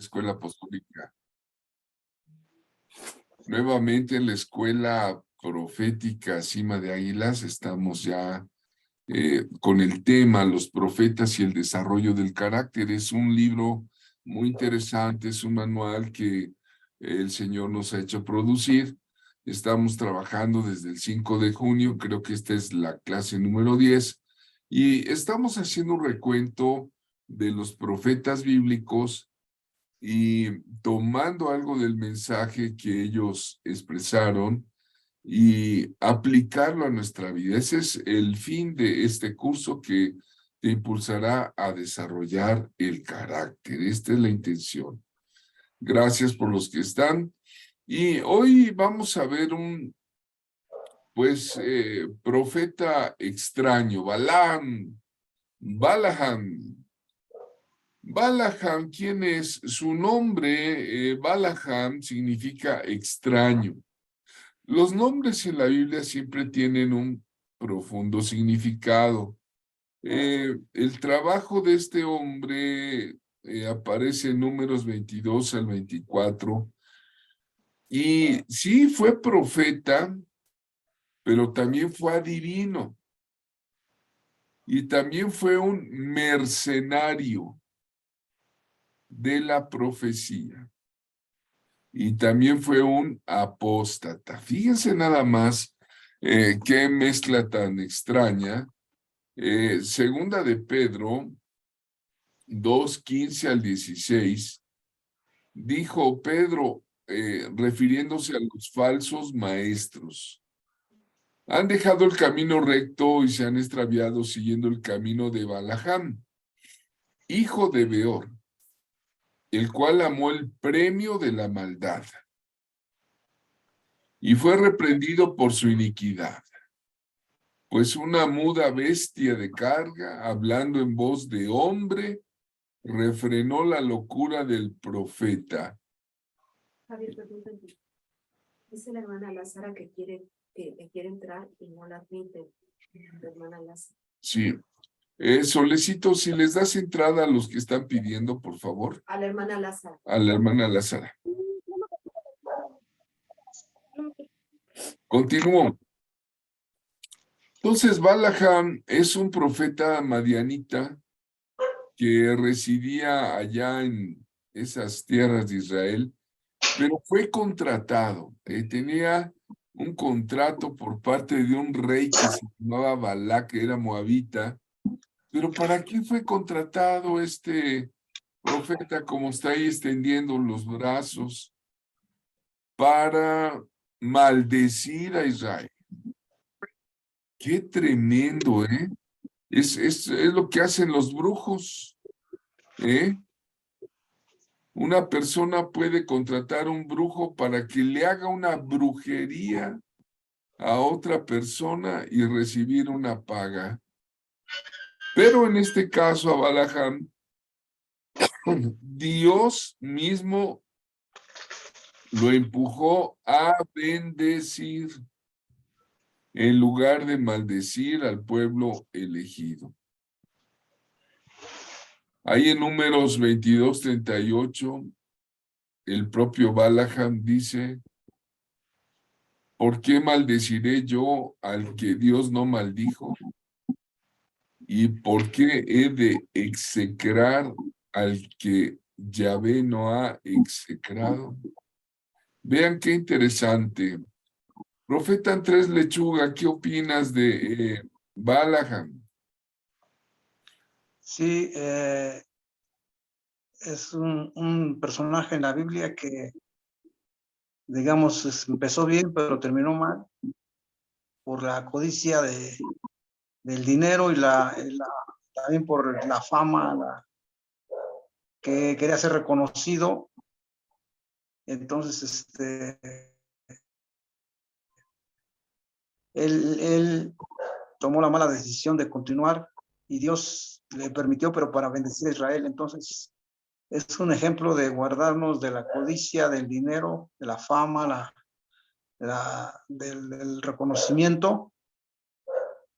Escuela Apostólica. Nuevamente en la Escuela Profética Cima de Águilas estamos ya con el tema Los profetas y el desarrollo del carácter. Es un libro muy interesante, es un manual que el Señor nos ha hecho producir. Estamos trabajando desde el 5 de junio, creo que esta es la clase número 10, y estamos haciendo un recuento de los profetas bíblicos y tomando algo del mensaje que ellos expresaron y aplicarlo a nuestra vida. Ese es el fin de este curso, que te impulsará a desarrollar el carácter. Esta es la intención. Gracias por los que están. Y hoy vamos a ver un, profeta extraño, Balaam. Balaam, ¿quién es? Su nombre, Balaam, significa extraño. Los nombres en la Biblia siempre tienen un profundo significado. El trabajo de este hombre aparece en Números 22 al 24. Y sí, fue profeta, pero también fue adivino. Y también fue un mercenario de la profecía. Y también fue un apóstata. Fíjense nada más qué mezcla tan extraña. Segunda de Pedro 2:15 al 16, dijo Pedro, refiriéndose a los falsos maestros: han dejado el camino recto y se han extraviado siguiendo el camino de Balaam, hijo de Beor, el cual amó el premio de la maldad y fue reprendido por su iniquidad. Pues una muda bestia de carga, hablando en voz de hombre, refrenó la locura del profeta. Javier, perdón, dice la hermana Lázara que quiere entrar y no la admite. La hermana Lázara. Sí. Solicito si les das entrada a los que están pidiendo, por favor. A la hermana Lázara. A la hermana Lázara. Continúo. Entonces, Balaam es un profeta madianita que residía allá en esas tierras de Israel, pero fue contratado. Tenía un contrato por parte de un rey que se llamaba Balac, que era moabita. Pero ¿para qué fue contratado este profeta, como está ahí extendiendo los brazos? Para maldecir a Israel. Qué tremendo, ¿eh? Es lo que hacen los brujos, ¿eh? Una persona puede contratar un brujo para que le haga una brujería a otra persona y recibir una paga. Pero en este caso a Balaam, Dios mismo lo empujó a bendecir en lugar de maldecir al pueblo elegido. Ahí en Números 22:38, el propio Balaam dice: ¿por qué maldeciré yo al que Dios no maldijo? ¿Y por qué he de execrar al que Yahvé no ha execrado? Vean qué interesante. Profeta Andrés Lechuga, ¿qué opinas de Balaam? Sí, es un personaje en la Biblia que, digamos, empezó bien, pero terminó mal por la codicia del dinero y también por la fama, que quería ser reconocido. Entonces, él tomó la mala decisión de continuar y Dios le permitió, pero para bendecir a Israel. Entonces, es un ejemplo de guardarnos de la codicia, del dinero, de la fama, del reconocimiento.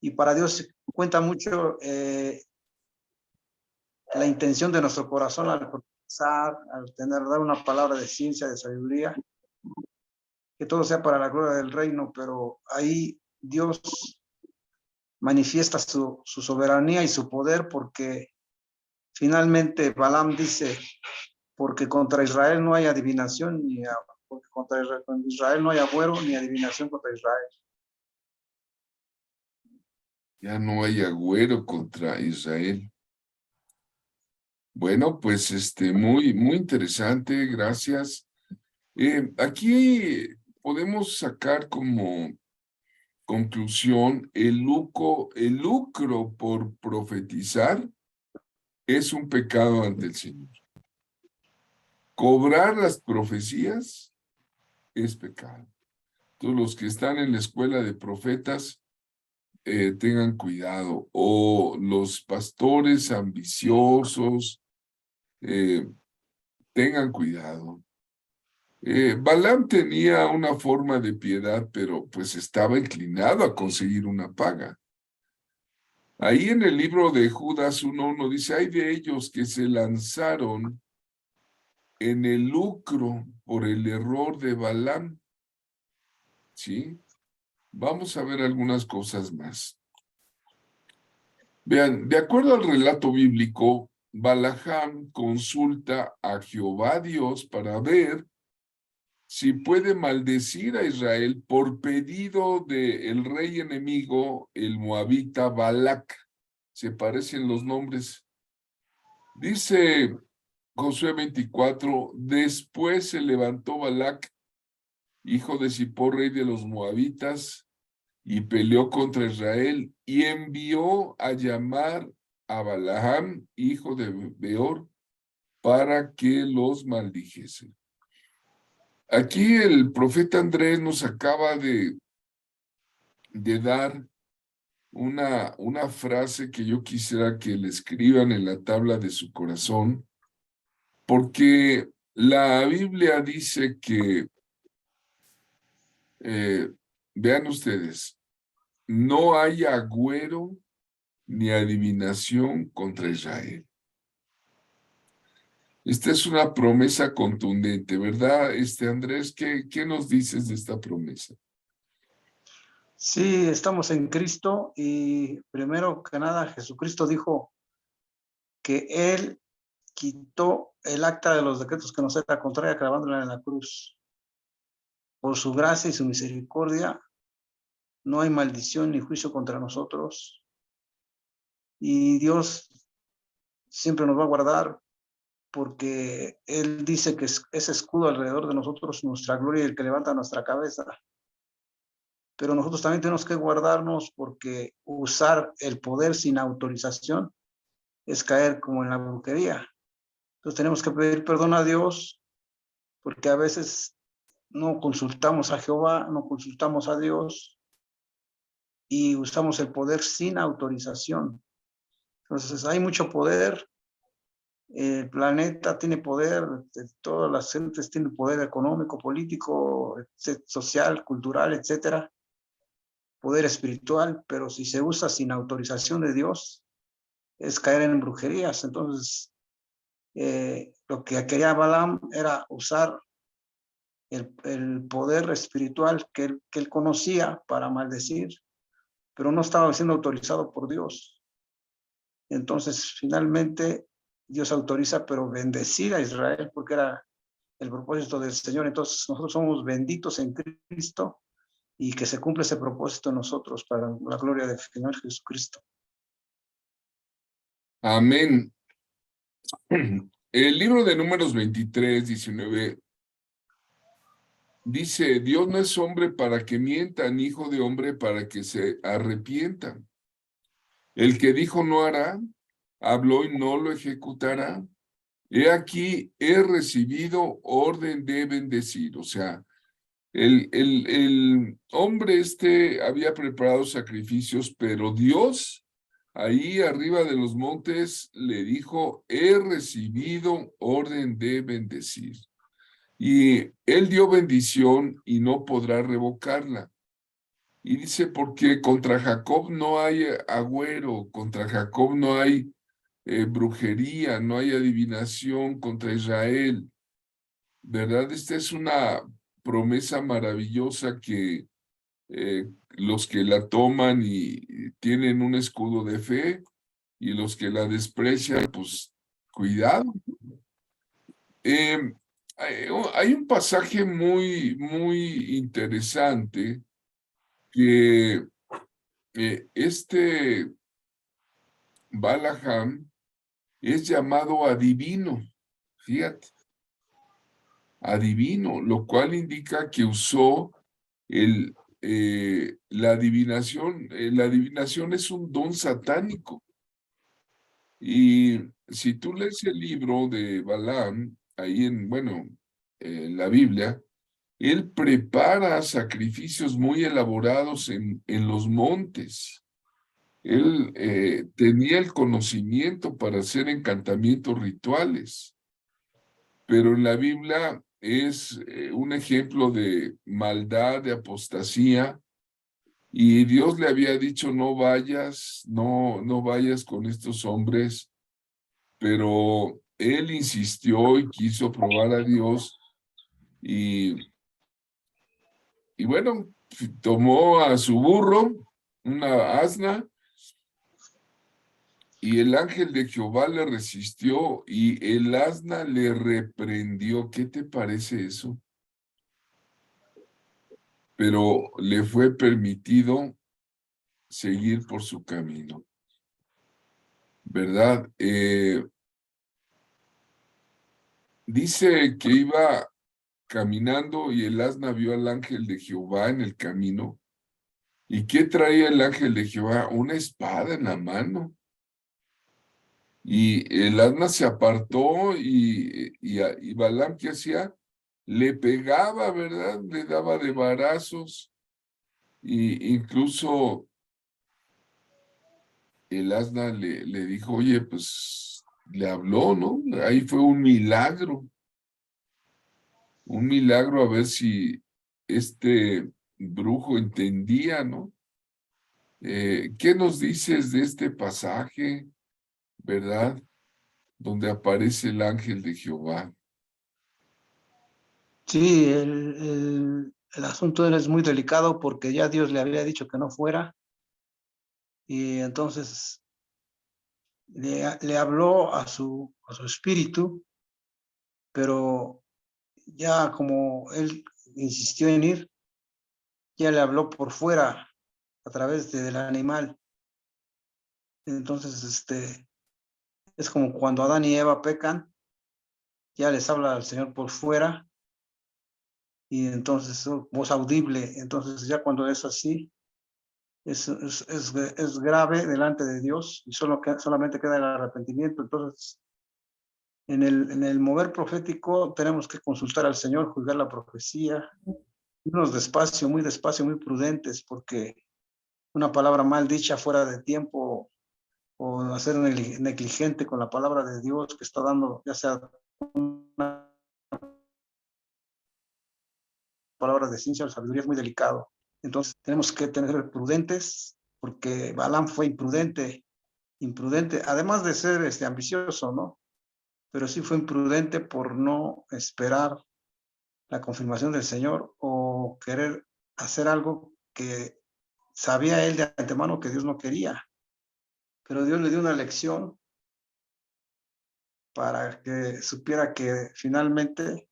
Y para Dios cuenta mucho la intención de nuestro corazón al dar una palabra de ciencia, de sabiduría, que todo sea para la gloria del reino, pero ahí Dios manifiesta su soberanía y su poder, porque finalmente Balaam dice, porque contra Israel no hay adivinación, porque contra Israel no hay agüero ni adivinación contra Israel. Ya no hay agüero contra Israel. Bueno, pues muy interesante, gracias. Aquí podemos sacar como conclusión el lucro por profetizar es un pecado ante el Señor. Cobrar las profecías es pecado. Todos los que están en la escuela de profetas tengan cuidado, o los pastores ambiciosos tengan cuidado. Balaam tenía una forma de piedad, pero pues estaba inclinado a conseguir una paga. Ahí en el libro de Judas 1:1 dice, hay de ellos que se lanzaron en el lucro por el error de Balaam. ¿Sí? Vamos a ver algunas cosas más. Vean, de acuerdo al relato bíblico, Balaam consulta a Jehová Dios para ver si puede maldecir a Israel por pedido del rey enemigo, el moabita Balac. Se parecen los nombres. Dice Josué 24, después se levantó Balac, hijo de Zippor, rey de los moabitas, y peleó contra Israel, y envió a llamar a Balaam, hijo de Beor, para que los maldijese. Aquí el profeta Andrés nos acaba de dar una frase que yo quisiera que le escriban en la tabla de su corazón, porque la Biblia dice que, vean ustedes, no hay agüero ni adivinación contra Israel. Esta es una promesa contundente, ¿verdad, Andrés? ¿Qué nos dices de esta promesa? Sí, estamos en Cristo y primero que nada Jesucristo dijo que Él quitó el acta de los decretos que nos era contraria clavándola en la cruz. Por su gracia y su misericordia no hay maldición ni juicio contra nosotros. Y Dios siempre nos va a guardar porque Él dice que es escudo alrededor de nosotros, nuestra gloria y el que levanta nuestra cabeza. Pero nosotros también tenemos que guardarnos porque usar el poder sin autorización es caer como en la brujería. Entonces tenemos que pedir perdón a Dios porque a veces no consultamos a Jehová, no consultamos a Dios y usamos el poder sin autorización. Entonces hay mucho poder, el planeta tiene poder, todas las gentes tienen poder económico, político, social, cultural, etcétera, poder espiritual, pero si se usa sin autorización de Dios, es caer en brujerías. Entonces, lo que quería Balaam era usar el poder espiritual que él conocía para maldecir, pero no estaba siendo autorizado por Dios. Entonces, finalmente, Dios autoriza, pero bendecir a Israel, porque era el propósito del Señor. Entonces, nosotros somos benditos en Cristo y que se cumpla ese propósito en nosotros para la gloria del Señor Jesucristo. Amén. El libro de Números 23:19 dice, Dios no es hombre para que mienta, ni hijo de hombre para que se arrepienta. El que dijo no hará, habló y no lo ejecutará. He aquí, he recibido orden de bendecir. O sea, el hombre había preparado sacrificios, pero Dios, ahí arriba de los montes, le dijo, he recibido orden de bendecir. Y él dio bendición y no podrá revocarla. Y dice, porque contra Jacob no hay agüero, contra Jacob no hay brujería, no hay adivinación contra Israel, ¿verdad? Esta es una promesa maravillosa que los que la toman y tienen un escudo de fe y los que la desprecian, pues cuidado. Hay un pasaje muy interesante que este Balaam es llamado adivino, fíjate, adivino, lo cual indica que usó la adivinación. La adivinación es un don satánico. Y si tú lees el libro de Balaam, ahí en la Biblia, él prepara sacrificios muy elaborados en los montes. Él tenía el conocimiento para hacer encantamientos rituales, pero en la Biblia es un ejemplo de maldad, de apostasía, y Dios le había dicho, no vayas, no vayas con estos hombres, pero él insistió y quiso probar a Dios, y bueno, tomó a su burro, una asna, y el ángel de Jehová le resistió y el asna le reprendió. ¿Qué te parece eso? Pero le fue permitido seguir por su camino, ¿verdad? Dice que iba caminando y el asna vio al ángel de Jehová en el camino. ¿Y qué traía el ángel de Jehová? Una espada en la mano. Y el asna se apartó y Balaam, ¿qué hacía? Le pegaba, ¿verdad? Le daba de varazos. Y incluso el asna le dijo, oye, pues le habló, ¿no? Ahí fue un milagro a ver si este brujo entendía, ¿no? ¿Qué nos dices de este pasaje, verdad? Donde aparece el ángel de Jehová. Sí, el asunto es muy delicado porque ya Dios le había dicho que no fuera y entonces le habló a su espíritu, pero ya como él insistió en ir, ya le habló por fuera a través del animal. Entonces, es como cuando Adán y Eva pecan, ya les habla al Señor por fuera y entonces voz audible. Entonces ya cuando es así, es grave delante de Dios y solamente queda el arrepentimiento. Entonces, en el mover profético tenemos que consultar al Señor, juzgar la profecía, irnos despacio, muy prudentes, porque una palabra mal dicha fuera de tiempo o hacer negligente con la palabra de Dios que está dando, ya sea una palabra de ciencia o sabiduría, es muy delicado. Entonces tenemos que tener prudentes porque Balaam fue imprudente, además de ser ambicioso, ¿no? Pero sí fue imprudente por no esperar la confirmación del Señor o querer hacer algo que sabía él de antemano que Dios no quería. Pero Dios le dio una lección para que supiera que finalmente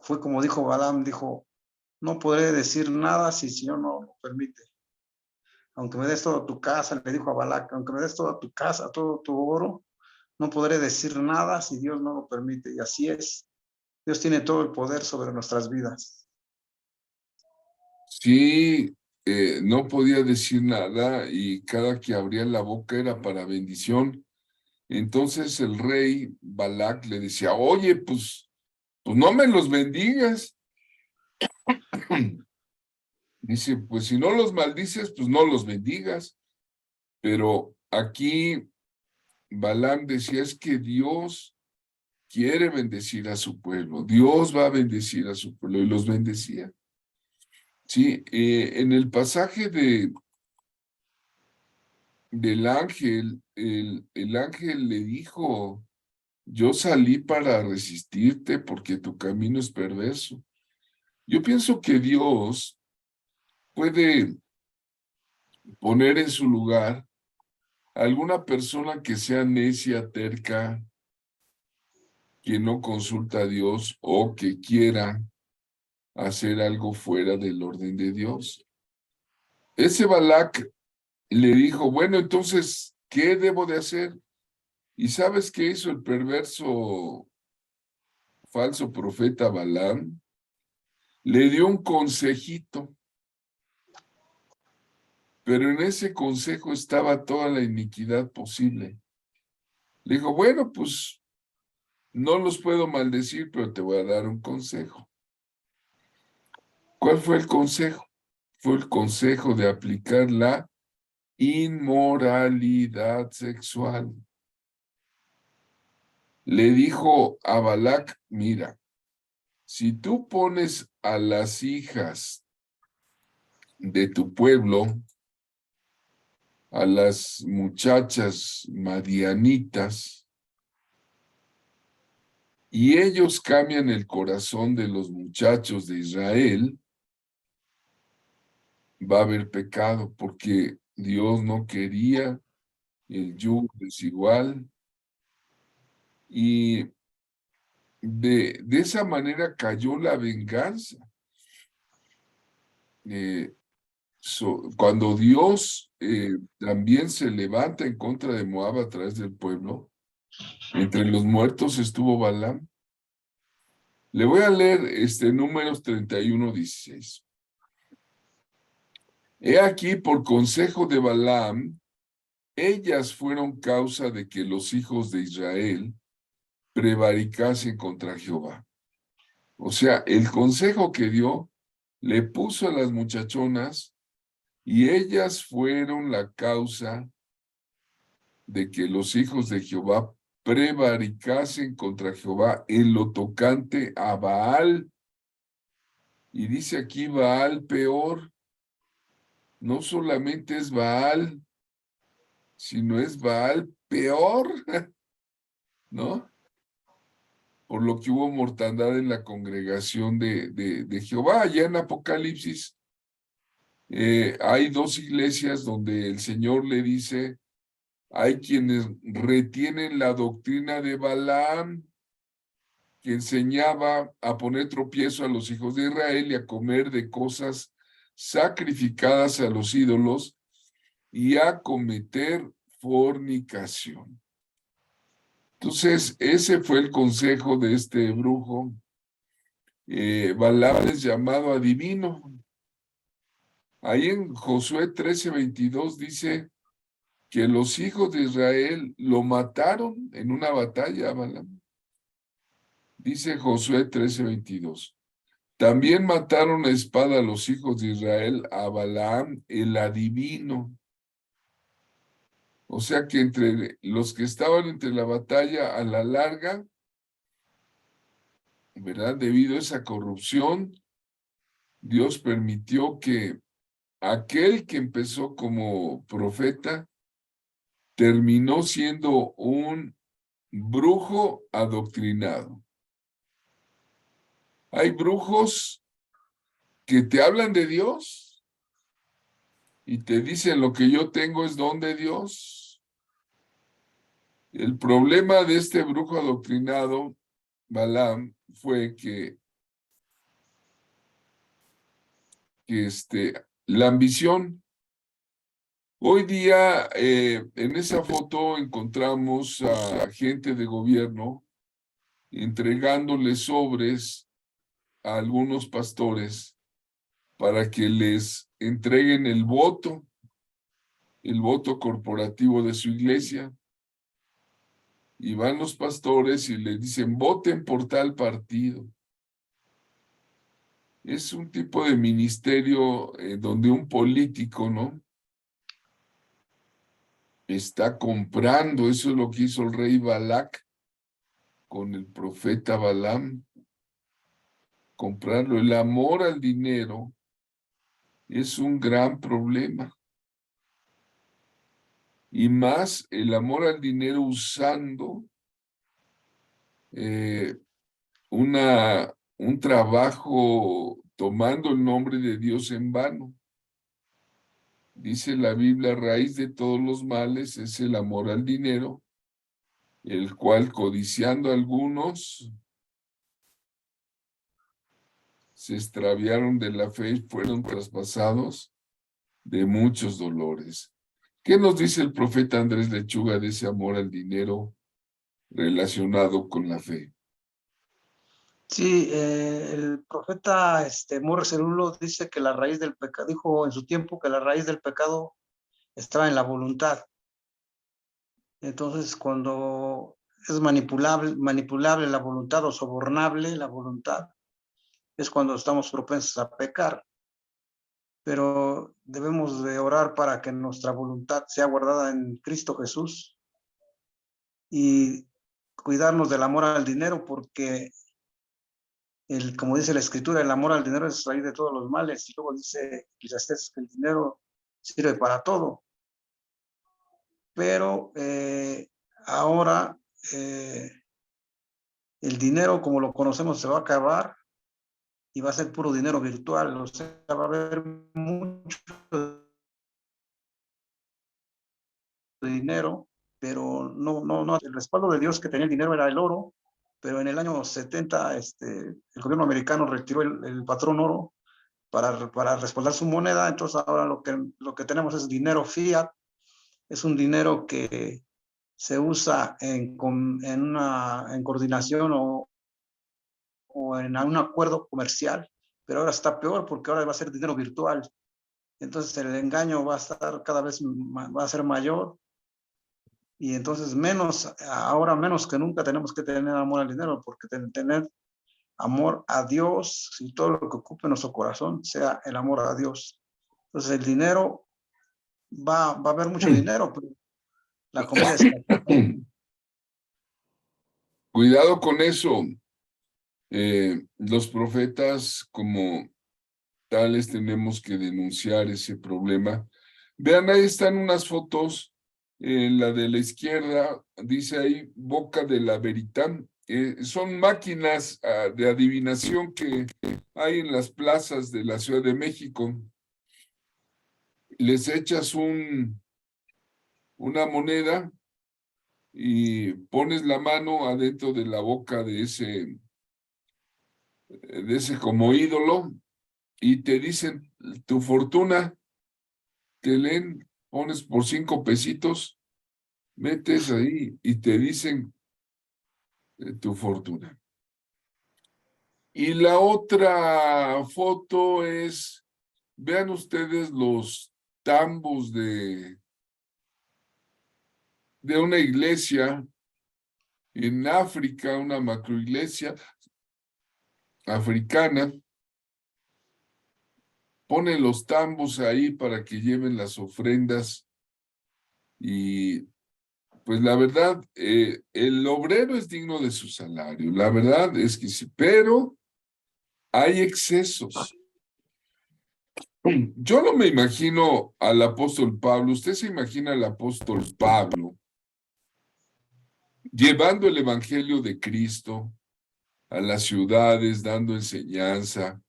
fue como dijo Balaam, dijo, no podré decir nada si el Señor no lo permite. Aunque me des toda tu casa, le dijo a Balac, aunque me des toda tu casa, todo tu oro, no podré decir nada si Dios no lo permite. Y así es. Dios tiene todo el poder sobre nuestras vidas. Sí, no podía decir nada y cada que abría la boca era para bendición. Entonces el rey Balac le decía, oye, pues no me los bendigas. Dice, pues si no los maldices, pues no los bendigas. Pero aquí Balaam decía, es que Dios quiere bendecir a su pueblo. Dios va a bendecir a su pueblo y los bendecía. Sí, en el pasaje del ángel, el ángel le dijo, yo salí para resistirte porque tu camino es perverso. Yo pienso que Dios puede poner en su lugar a alguna persona que sea necia, terca, que no consulta a Dios o que quiera hacer algo fuera del orden de Dios. Ese Balac le dijo, bueno, entonces, ¿qué debo de hacer? ¿Y sabes qué hizo el perverso falso profeta Balaam? Le dio un consejito, pero en ese consejo estaba toda la iniquidad posible. Le dijo, bueno, pues no los puedo maldecir, pero te voy a dar un consejo. ¿Cuál fue el consejo? Fue el consejo de aplicar la inmoralidad sexual. Le dijo a Balac, mira, si tú pones a las hijas de tu pueblo, a las muchachas madianitas, y ellos cambian el corazón de los muchachos de Israel, va a haber pecado, porque Dios no quería el yugo desigual, y de esa manera cayó la venganza. Cuando Dios también se levanta en contra de Moab a través del pueblo, entre los muertos estuvo Balaam. Le voy a leer Números 31:16. He aquí, por consejo de Balaam, ellas fueron causa de que los hijos de Israel prevaricasen contra Jehová. O sea, el consejo que dio le puso a las muchachonas y ellas fueron la causa de que los hijos de Jehová prevaricasen contra Jehová en lo tocante a Baal. Y dice aquí Baal peor, no solamente es Baal, sino es Baal peor, ¿no? Por lo que hubo mortandad en la congregación de Jehová. Allá en Apocalipsis hay dos iglesias donde el Señor le dice, hay quienes retienen la doctrina de Balaam, que enseñaba a poner tropiezo a los hijos de Israel y a comer de cosas sacrificadas a los ídolos y a cometer fornicación. Entonces, ese fue el consejo de este brujo. Balaam es llamado adivino. Ahí en Josué 13:22 dice que los hijos de Israel lo mataron en una batalla a Balaam. Dice Josué 13:22. También mataron a espada a los hijos de Israel a Balaam, el adivino. O sea que entre los que estaban entre la batalla a la larga, ¿verdad? Debido a esa corrupción, Dios permitió que aquel que empezó como profeta terminó siendo un brujo adoctrinado. Hay brujos que te hablan de Dios y te dicen lo que yo tengo es don de Dios. El problema de este brujo adoctrinado, Balaam, fue que la ambición. Hoy día, en esa foto encontramos a gente de gobierno entregándole sobres a algunos pastores para que les entreguen el voto corporativo de su iglesia. Y van los pastores y les dicen, voten por tal partido. Es un tipo de ministerio donde un político, ¿no? Está comprando, eso es lo que hizo el rey Balac con el profeta Balaam. Comprarlo. El amor al dinero es un gran problema. y más el amor al dinero usando un trabajo tomando el nombre de Dios en vano. Dice la Biblia, raíz de todos los males es el amor al dinero, el cual codiciando algunos se extraviaron de la fe y fueron traspasados de muchos dolores. ¿Qué nos dice el profeta Andrés Lechuga de ese amor al dinero relacionado con la fe? Sí, el profeta Morris Cerulo dice que la raíz del pecado, dijo en su tiempo que la raíz del pecado estaba en la voluntad. Entonces, cuando es manipulable la voluntad o sobornable la voluntad, es cuando estamos propensos a pecar. Pero debemos de orar para que nuestra voluntad sea guardada en Cristo Jesús y cuidarnos del amor al dinero, porque como dice la Escritura, el amor al dinero es raíz de todos los males. Y luego dice Eclesiastés que el dinero sirve para todo. Pero ahora el dinero como lo conocemos se va a acabar y va a ser puro dinero virtual. O sea, va a haber mucho dinero, pero no. El respaldo de Dios que tenía el dinero era el oro, pero en el año 70 el gobierno americano retiró el patrón oro para respaldar su moneda. Entonces ahora lo que tenemos es dinero fiat, es un dinero que se usa en coordinación o en un acuerdo comercial, pero ahora está peor porque ahora va a ser dinero virtual. Entonces el engaño va a estar cada vez, va a ser mayor, y entonces ahora menos que nunca tenemos que tener amor al dinero, porque tener amor a Dios y todo lo que ocupe nuestro corazón sea el amor a Dios. Entonces el dinero va a haber mucho dinero, pero la comida es Cuidado con eso. Los profetas como tales tenemos que denunciar ese problema. Vean, ahí están unas fotos. La de la izquierda dice ahí Boca de la Veritán. Son máquinas de adivinación que hay en las plazas de la Ciudad de México. Les echas una moneda y pones la mano adentro de la boca de ese como ídolo y te dicen tu fortuna, te leen, pones por 5 pesitos, metes ahí y te dicen tu fortuna. Y la otra foto es, vean ustedes los tambos de una iglesia en África, una macroiglesia africana. Ponen los tambos ahí para que lleven las ofrendas y pues la verdad, el obrero es digno de su salario, la verdad es que sí, pero hay excesos. Yo no me imagino al apóstol Pablo, usted se imagina al apóstol Pablo llevando el evangelio de Cristo a las ciudades, dando enseñanza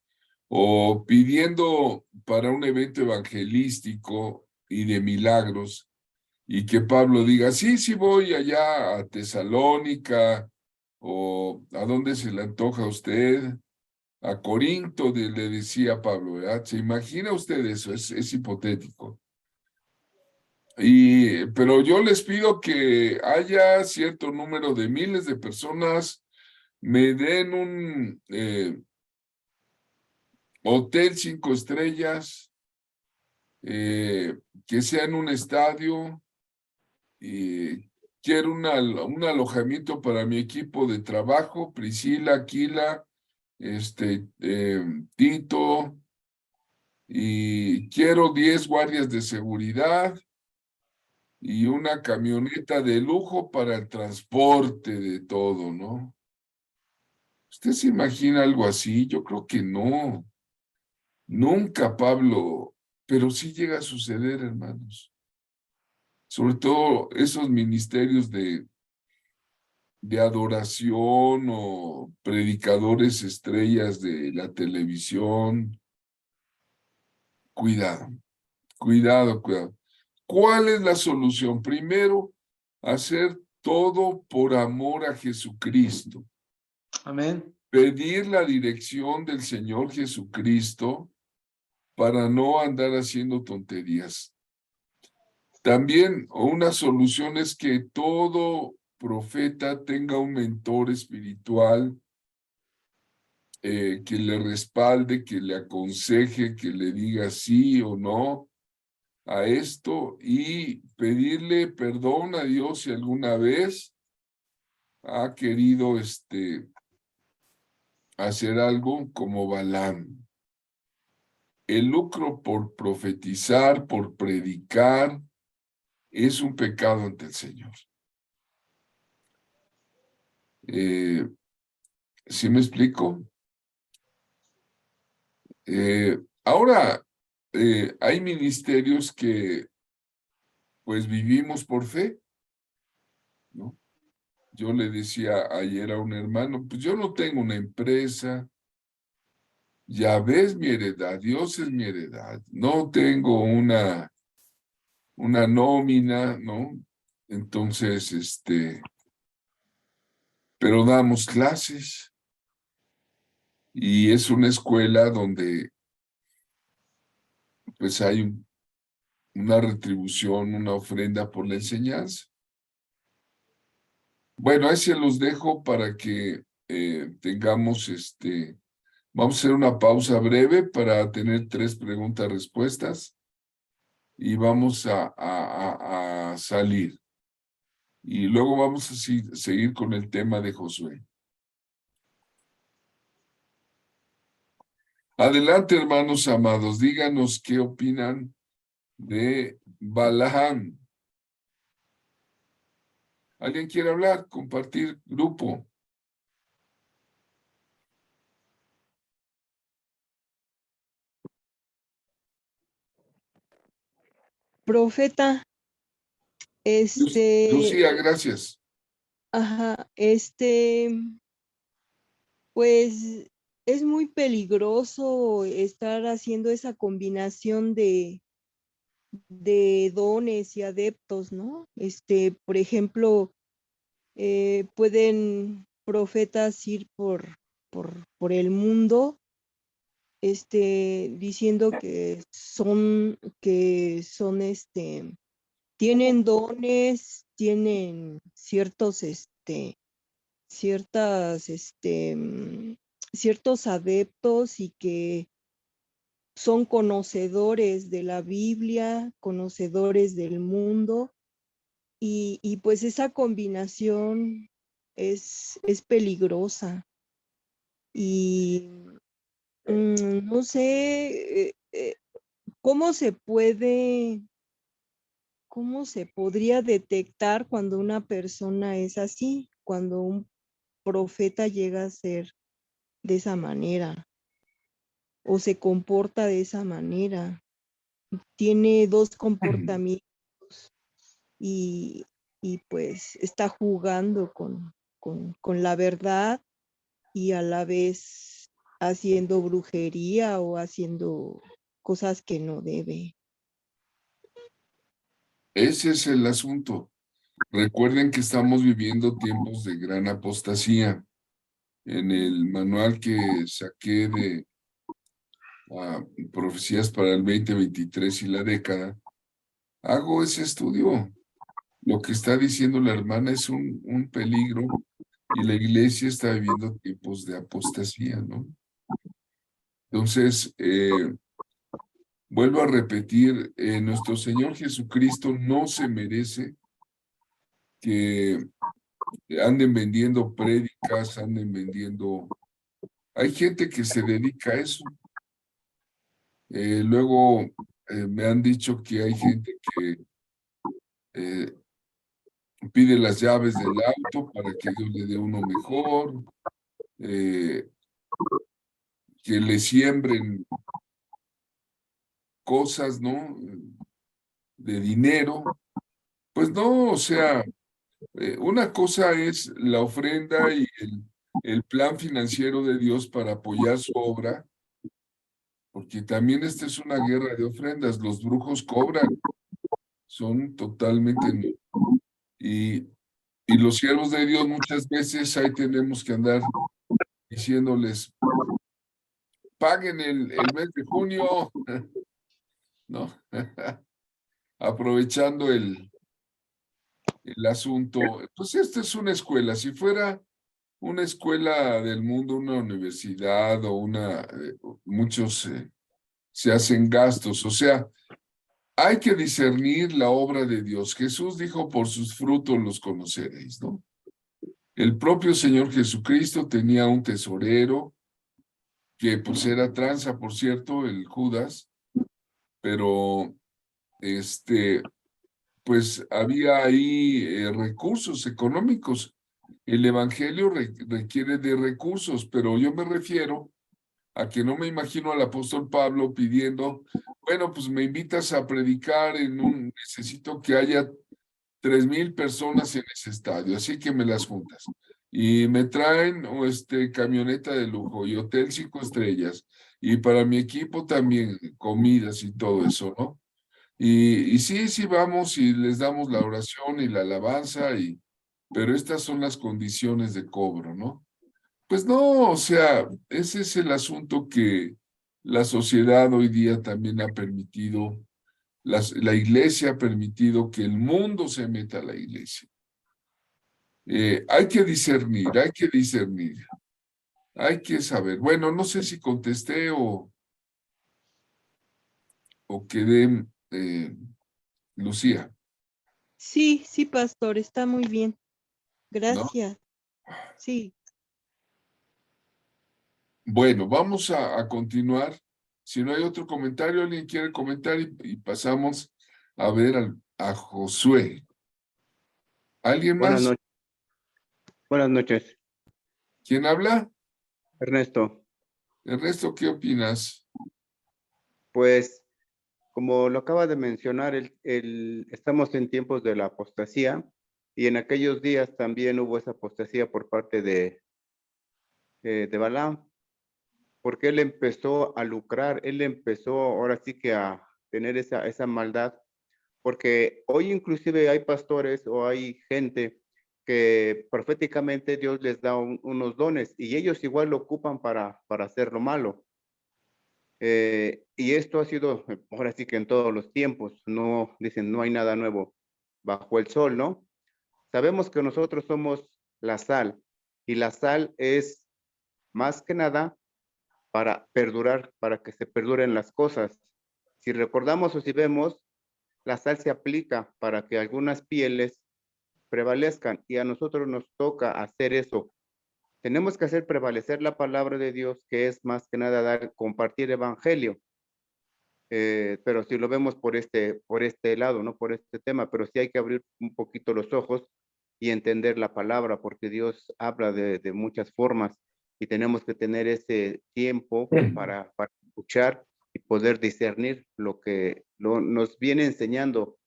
o pidiendo para un evento evangelístico y de milagros, y que Pablo diga, sí, voy allá a Tesalónica, o a dónde se le antoja a usted, a Corinto, le decía Pablo, ¿verdad? ¿Se imagina usted eso? Es hipotético. Pero yo les pido que haya cierto número de miles de personas, me den un hotel 5 estrellas, que sea en un estadio, y quiero un alojamiento para mi equipo de trabajo, Priscila, Aquila, Tito, y quiero 10 guardias de seguridad y una camioneta de lujo para el transporte de todo, ¿no? ¿Usted se imagina algo así? Yo creo que no. Nunca, Pablo, pero sí llega a suceder, hermanos. sobre todo esos ministerios de adoración o predicadores estrellas de la televisión. Cuidado, cuidado, cuidado. ¿Cuál es la solución? Primero, hacer todo por amor a Jesucristo. Amén. Pedir la dirección del Señor Jesucristo para no andar haciendo tonterías. También una solución es que todo profeta tenga un mentor espiritual que le respalde, que le aconseje, que le diga sí o no a esto y pedirle perdón a Dios si alguna vez ha querido hacer algo como Balaam. El lucro por profetizar, por predicar, es un pecado ante el Señor. ¿Sí me explico? Ahora, hay ministerios que pues vivimos por fe, ¿no? Yo le decía ayer a un hermano, pues yo no tengo una empresa, ya ves mi heredad, Dios es mi heredad, no tengo una nómina, ¿no? Entonces, pero damos clases y es una escuela donde pues hay una retribución, una ofrenda por la enseñanza. Bueno, ahí se los dejo para que tengamos vamos a hacer una pausa breve para tener 3 preguntas-respuestas y vamos a salir. Y luego vamos a seguir con el tema de Josué. Adelante, hermanos amados, díganos qué opinan de Balaam. ¿Alguien quiere hablar? Compartir grupo. Profeta, Lucía, gracias. ajá, pues es muy peligroso estar haciendo esa combinación de dones y adeptos, ¿no? Por ejemplo, pueden profetas ir por el mundo, diciendo tienen dones, tienen ciertos adeptos y que son conocedores de la Biblia, conocedores del mundo, y pues esa combinación es peligrosa. Y no sé cómo se podría detectar cuando una persona es así, cuando un profeta llega a ser de esa manera o se comporta de esa manera. Tiene 2 comportamientos y, pues está jugando con la verdad y a la vez haciendo brujería o haciendo cosas que no debe. Ese es el asunto. Recuerden que estamos viviendo tiempos de gran apostasía. En el manual que saqué de profecías para el 2023 y la década, hago ese estudio. Lo que está diciendo la hermana es un peligro y la iglesia está viviendo tiempos de apostasía, ¿no? Entonces, vuelvo a repetir, nuestro Señor Jesucristo no se merece que anden vendiendo prédicas, anden vendiendo... Hay gente que se dedica a eso. Luego me han dicho que hay gente que pide las llaves del auto para que Dios le dé uno mejor, que le siembren cosas, ¿no? De dinero. Pues no, o sea, una cosa es la ofrenda y el plan financiero de Dios para apoyar su obra, porque también esta es una guerra de ofrendas. Los brujos cobran, son totalmente... Y, y los siervos de Dios muchas veces ahí tenemos que andar diciéndoles, paguen el mes de junio, ¿no? Aprovechando el asunto. Pues esta es una escuela. Si fuera una escuela del mundo, una universidad o muchos se hacen gastos. O sea, hay que discernir la obra de Dios. Jesús dijo, por sus frutos los conoceréis, ¿no? El propio Señor Jesucristo tenía un tesorero que pues era tranza, por cierto, el Judas, pero pues había ahí recursos económicos. El evangelio requiere de recursos, pero yo me refiero a que no me imagino al apóstol Pablo pidiendo, bueno, pues me invitas a predicar necesito que haya 3,000 personas en ese estadio, así que me las juntas. Y me traen camioneta de lujo y hotel 5 estrellas. Y para mi equipo también comidas y todo eso, ¿no? Y sí, vamos y les damos la oración y la alabanza, pero estas son las condiciones de cobro, ¿no? Pues no, o sea, ese es el asunto que la sociedad hoy día también ha permitido, la iglesia ha permitido que el mundo se meta a la iglesia. Hay que discernir, hay que saber. Bueno, no sé si contesté o quedé, Lucía, Sí, sí, pastor, está muy bien. ¿no? Gracias. Sí. Bueno, vamos a continuar. Si no hay otro comentario, alguien quiere comentar y pasamos a ver a Josué. ¿Alguien Buenas más? noches. Buenas noches, ¿Quién habla? Ernesto. Ernesto, ¿qué opinas? Pues, como lo acaba de mencionar, estamos en tiempos de la apostasía y en aquellos días también hubo esa apostasía por parte de Balaam, porque él empezó a lucrar, él empezó ahora sí que a tener esa maldad, porque hoy inclusive hay pastores o hay gente que proféticamente Dios les da unos dones y ellos igual lo ocupan para hacer lo malo. Y esto ha sido, ahora sí que en todos los tiempos, no, dicen, no hay nada nuevo bajo el sol, ¿no? Sabemos que nosotros somos la sal y la sal es más que nada para perdurar, para que se perduren las cosas. Si recordamos o si vemos, la sal se aplica para que algunas pieles prevalezcan y a nosotros nos toca hacer eso. Tenemos que hacer prevalecer la palabra de Dios, que es más que nada compartir evangelio. Pero si lo vemos por este lado, no por este tema, pero sí hay que abrir un poquito los ojos y entender la palabra, porque Dios habla de muchas formas y tenemos que tener ese tiempo para escuchar y poder discernir lo que nos viene enseñando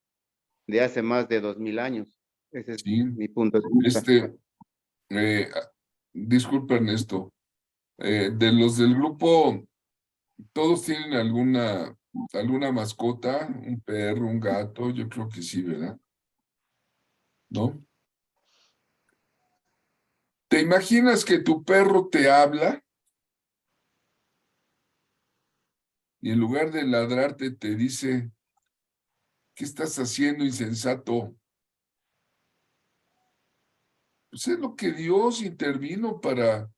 de hace más de 2000 años. Ese es Sí, mi punto de vista. eh, disculpa, Ernesto. De los del grupo, ¿todos tienen alguna mascota? ¿Un perro, un gato? Yo creo que sí, ¿verdad? ¿No? ¿Te imaginas que tu perro te habla y en lugar de ladrarte te dice, ¿qué estás haciendo, insensato? Pues es lo que Dios intervino para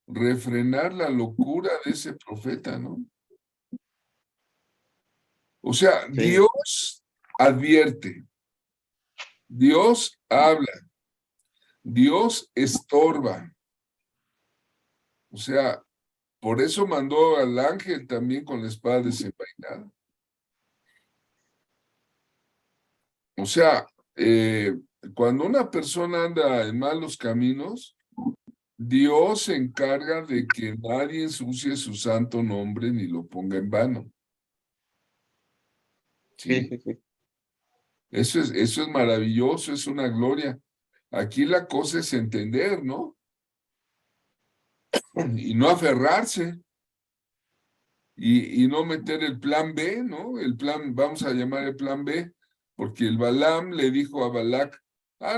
refrenar la locura de ese profeta, ¿no? O sea, Sí, Dios advierte, Dios habla, Dios estorba. O sea, por eso mandó al ángel también con la espada desenvainada. O sea, cuando una persona anda en malos caminos, Dios se encarga de que nadie ensucie su santo nombre ni lo ponga en vano. sí, ¿Sí? sí, sí. Eso es maravilloso, es una gloria. Aquí la cosa es entender, ¿no? Y no aferrarse. Y no meter el plan B, ¿no? El plan, vamos a llamar el plan B, porque el Balaam le dijo a Balac,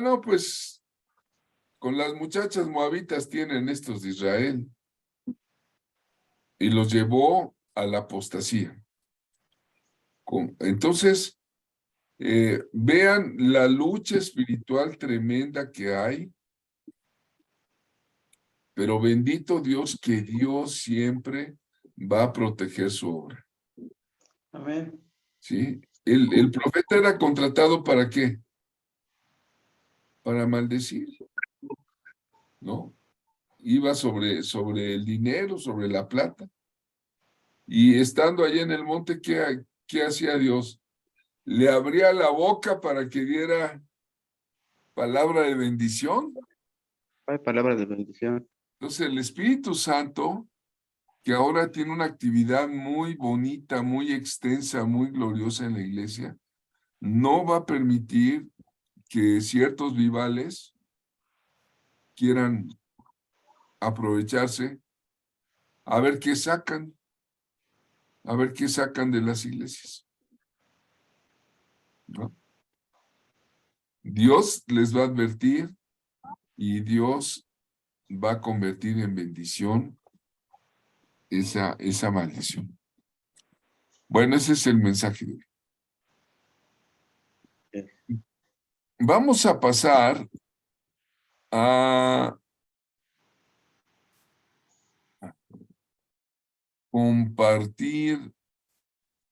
no, pues con las muchachas moabitas tienen estos de Israel. Y los llevó a la apostasía. Entonces, vean la lucha espiritual tremenda que hay, pero bendito Dios que Dios siempre va a proteger su obra. Amén. ¿Sí? El profeta era contratado ¿para qué? Para maldecir, ¿no? Iba sobre el dinero, sobre la plata. Y estando allá en el monte, ¿qué hacía Dios? Le abría la boca para que diera palabra de bendición. Hay palabras de bendición. Entonces el Espíritu Santo, que ahora tiene una actividad muy bonita, muy extensa, muy gloriosa en la iglesia, no va a permitir que ciertos vivales quieran aprovecharse a ver qué sacan de las iglesias, ¿no? Dios les va a advertir y Dios va a convertir en bendición esa maldición. Bueno, ese es el mensaje de hoy. Vamos a pasar a compartir.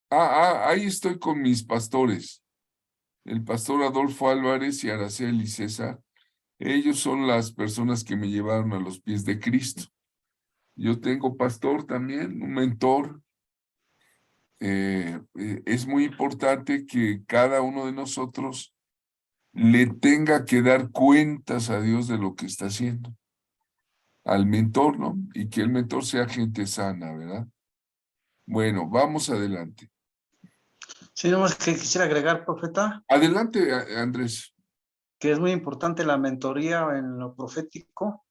Ahí estoy con mis pastores, el pastor Adolfo Álvarez y Araceli César. Ellos son las personas que me llevaron a los pies de Cristo. Yo tengo pastor también, un mentor. Es muy importante que cada uno de nosotros le tenga que dar cuentas a Dios de lo que está haciendo. Al mentor, ¿no? Y que el mentor sea gente sana, ¿verdad? Bueno, vamos adelante. Sí, nomás que quisiera agregar, profeta, Adelante, Andrés. que es muy importante la mentoría en lo profético,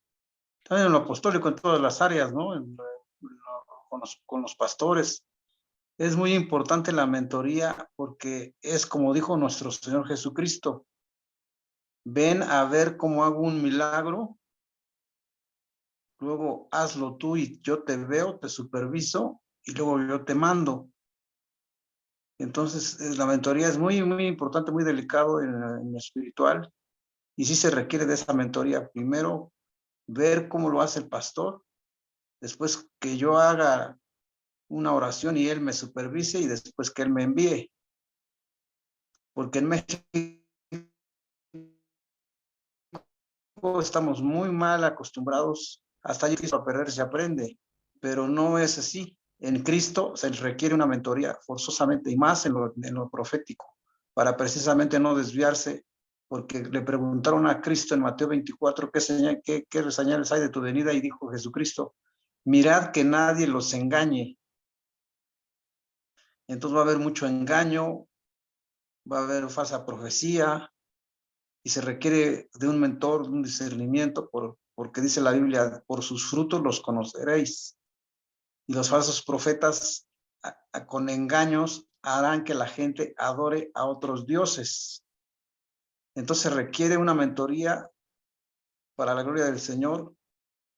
también en lo apostólico, en todas las áreas, ¿no? Con los pastores. Es muy importante la mentoría porque es como dijo nuestro Señor Jesucristo, ven a ver cómo hago un milagro, luego hazlo tú y yo te veo, te superviso y luego yo te mando. Entonces, la mentoría es muy, muy importante, muy delicado en lo espiritual y sí se requiere de esa mentoría. Primero, ver cómo lo hace el pastor, después que yo haga una oración y él me supervise y después que él me envíe. Porque en México estamos muy mal acostumbrados, hasta allí a perder se aprende, pero no es así. En Cristo se requiere una mentoría forzosamente y más en lo profético, para precisamente no desviarse, porque le preguntaron a Cristo en Mateo 24 qué señales hay de tu venida y dijo Jesucristo, mirad que nadie los engañe. Entonces va a haber mucho engaño, va a haber falsa profecía y se requiere de un mentor, de un discernimiento, porque dice la Biblia, por sus frutos los conoceréis. Y los falsos profetas con engaños harán que la gente adore a otros dioses. Entonces requiere una mentoría para la gloria del Señor,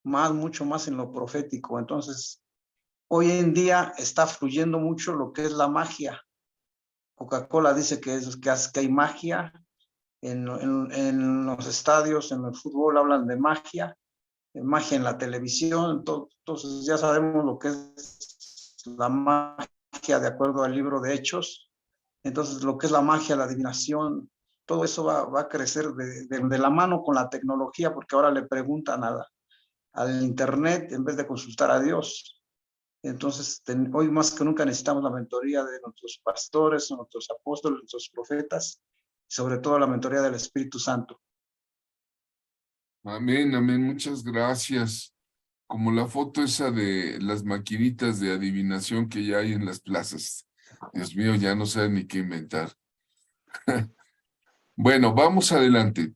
mucho más en lo profético. Entonces, hoy en día está fluyendo mucho lo que es la magia. Coca-Cola dice que hay magia. En los estadios, en el fútbol hablan de magia en la televisión, entonces ya sabemos lo que es la magia de acuerdo al libro de Hechos. Entonces lo que es la magia, la adivinación, todo eso va a crecer de la mano con la tecnología, porque ahora le preguntan al internet en vez de consultar a Dios. Entonces hoy más que nunca necesitamos la mentoría de nuestros pastores, nuestros apóstoles, nuestros profetas, y sobre todo la mentoría del Espíritu Santo. Amén, amén, muchas gracias. Como la foto esa de las maquinitas de adivinación que ya hay en las plazas. Dios mío, ya no saben ni qué inventar. Bueno, vamos adelante.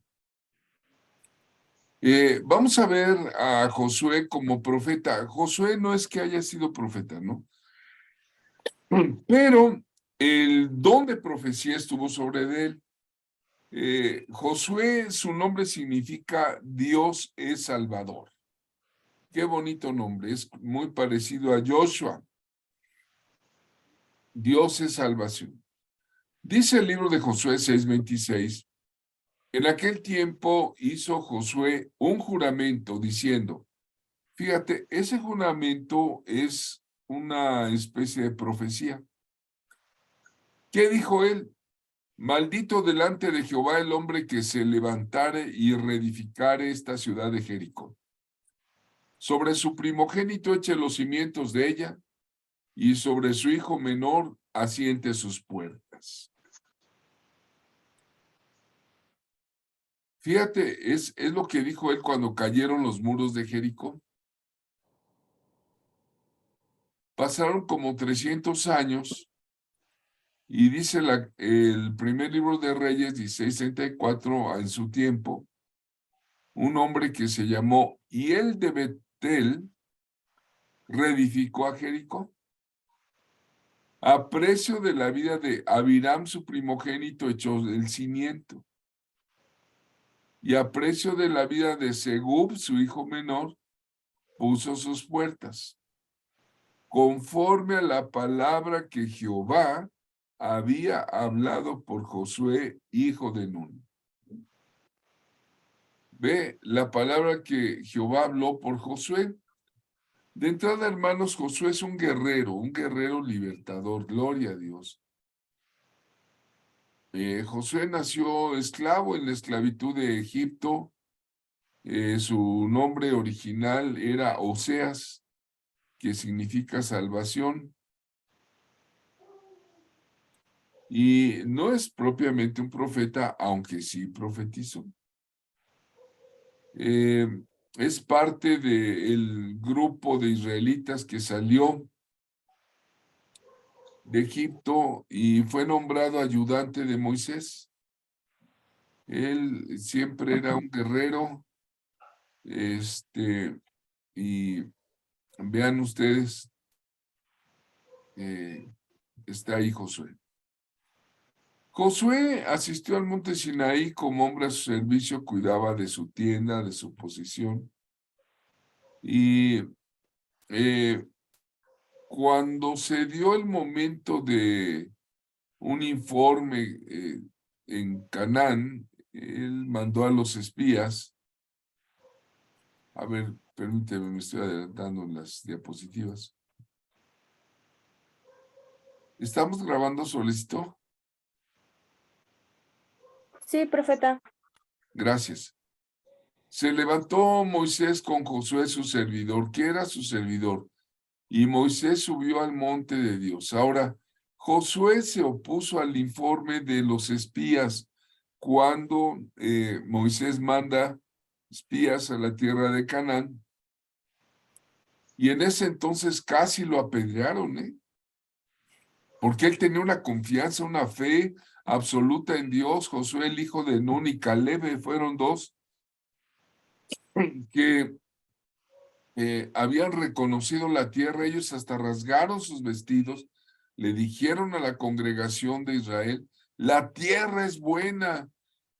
Vamos a ver a Josué como profeta. Josué no es que haya sido profeta, ¿no? Pero el don de profecía estuvo sobre él. Josué, su nombre significa Dios es Salvador. Qué bonito nombre, es muy parecido a Joshua. Dios es salvación. Dice el libro de Josué 6:26, en aquel tiempo hizo Josué un juramento diciendo, fíjate, ese juramento es una especie de profecía. ¿Qué dijo él? Maldito delante de Jehová el hombre que se levantare y reedificare esta ciudad de Jericó. Sobre su primogénito eche los cimientos de ella, y sobre su hijo menor asiente sus puertas. Fíjate, es lo que dijo él cuando cayeron los muros de Jericó. Pasaron como 300 años, y dice el primer libro de Reyes 16:34, en su tiempo, un hombre que se llamó Hiel de Betel reedificó a Jericó. A precio de la vida de Abiram, su primogénito, echó el cimiento. Y a precio de la vida de Segub, su hijo menor, puso sus puertas, conforme a la palabra que Jehová había hablado por Josué, hijo de Nun. Ve la palabra que Jehová habló por Josué. De entrada, hermanos, Josué es un guerrero libertador, gloria a Dios. Josué nació esclavo en la esclavitud de Egipto. Su nombre original era Oseas, que significa salvación. Y no es propiamente un profeta, aunque sí profetizó. Es parte del grupo de israelitas que salió de Egipto y fue nombrado ayudante de Moisés. Él siempre era un guerrero, y vean ustedes, está ahí Josué. Josué asistió al monte Sinaí como hombre a su servicio, cuidaba de su tienda, de su posición. Y cuando se dio el momento de un informe en Canaán, él mandó a los espías. A ver, permíteme, me estoy adelantando en las diapositivas. ¿Estamos grabando, Solicito? Sí, profeta. Gracias. Se levantó Moisés con Josué su servidor, que era su servidor, y Moisés subió al monte de Dios. Ahora, Josué se opuso al informe de los espías cuando Moisés manda espías a la tierra de Canaán, y en ese entonces casi lo apedrearon, porque él tenía una confianza, una fe absoluta en Dios. Josué, el hijo de Nun, y Caleb fueron dos que habían reconocido la tierra. Ellos hasta rasgaron sus vestidos, le dijeron a la congregación de Israel, la tierra es buena,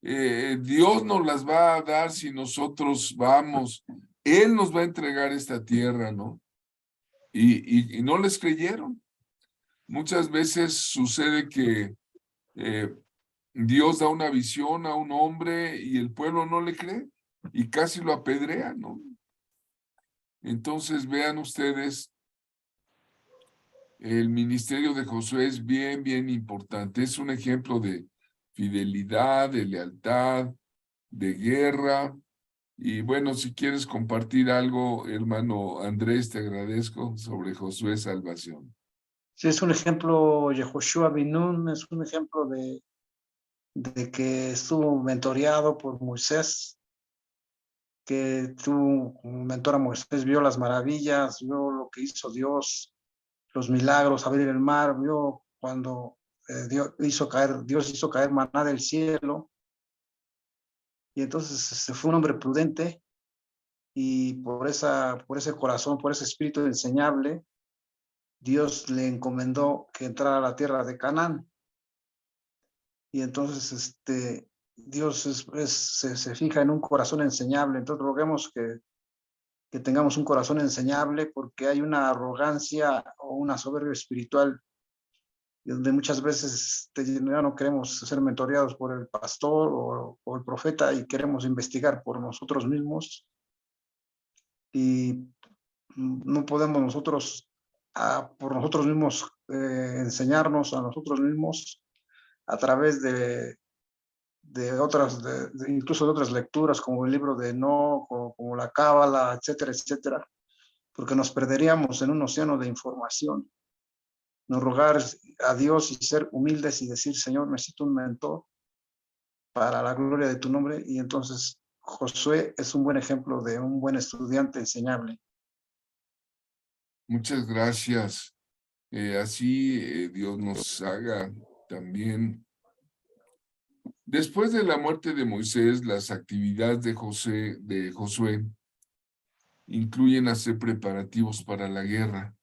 Dios nos las va a dar si nosotros vamos, Él nos va a entregar esta tierra, ¿no? Y no les creyeron. Muchas veces sucede que Dios da una visión a un hombre y el pueblo no le cree y casi lo apedrea, ¿no? Entonces vean ustedes, el ministerio de Josué es bien importante. Es un ejemplo de fidelidad, de lealtad, de guerra. Y bueno, si quieres compartir algo, hermano Andrés, te agradezco, sobre Josué Salvación. Sí, es un ejemplo, Yehoshua bin Nun, es un ejemplo de que estuvo mentoreado por Moisés, que tuvo un mentor a Moisés, vio las maravillas, vio lo que hizo Dios, los milagros, abrir el mar, vio cuando Dios hizo caer maná del cielo, Y entonces se fue un hombre prudente y por ese corazón, por ese espíritu enseñable, Dios le encomendó que entrara a la tierra de Canaán. Y entonces Dios se fija en un corazón enseñable. Entonces roguemos que tengamos un corazón enseñable, porque hay una arrogancia o una soberbia espiritual donde muchas veces ya no queremos ser mentoreados por el pastor o el profeta y queremos investigar por nosotros mismos, y no podemos nosotros por nosotros mismos enseñarnos a nosotros mismos a través de otras, incluso de otras lecturas como el libro de Enoch, como la Cábala, etcétera, etcétera, porque nos perderíamos en un océano de información. Nos rogar a Dios y ser humildes y decir, Señor, necesito un mentor para la gloria de tu nombre. Y entonces Josué es un buen ejemplo de un buen estudiante enseñable. Muchas gracias. Así Dios nos haga también. Después de la muerte de Moisés, las actividades de Josué incluyen hacer preparativos para la guerra.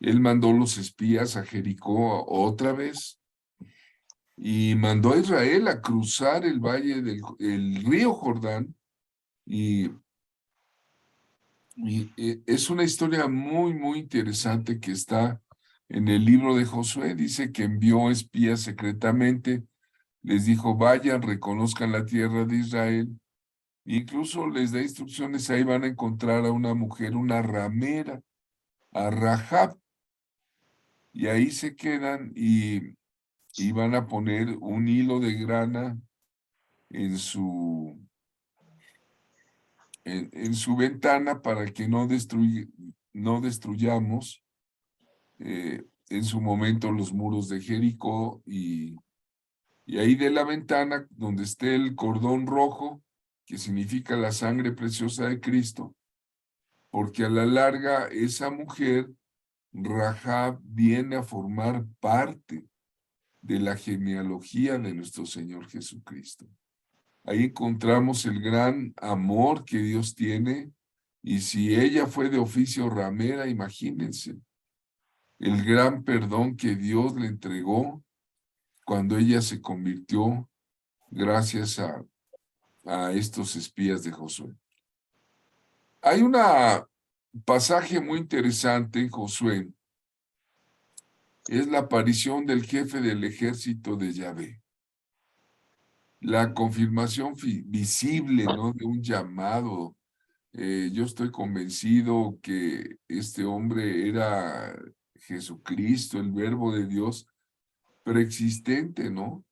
Él mandó los espías a Jericó otra vez y mandó a Israel a cruzar el el río Jordán, y es una historia muy, muy interesante que está en el libro de Josué. Dice que envió espías secretamente, les dijo, vayan, reconozcan la tierra de Israel. Incluso les da instrucciones, ahí van a encontrar a una mujer, una ramera, a Rahab, y ahí se quedan y van a poner un hilo de grana en su ventana para que no destruyamos en su momento los muros de Jericó, y ahí de la ventana donde esté el cordón rojo, que significa la sangre preciosa de Cristo, porque a la larga esa mujer, Rahab, viene a formar parte de la genealogía de nuestro Señor Jesucristo. Ahí encontramos el gran amor que Dios tiene, y si ella fue de oficio ramera, imagínense el gran perdón que Dios le entregó cuando ella se convirtió gracias a estos espías de Josué. Hay un pasaje muy interesante en Josué, es la aparición del jefe del ejército de Yahvé. La confirmación visible, ¿no?, de un llamado. Yo estoy convencido que este hombre era Jesucristo, el Verbo de Dios preexistente, ¿no?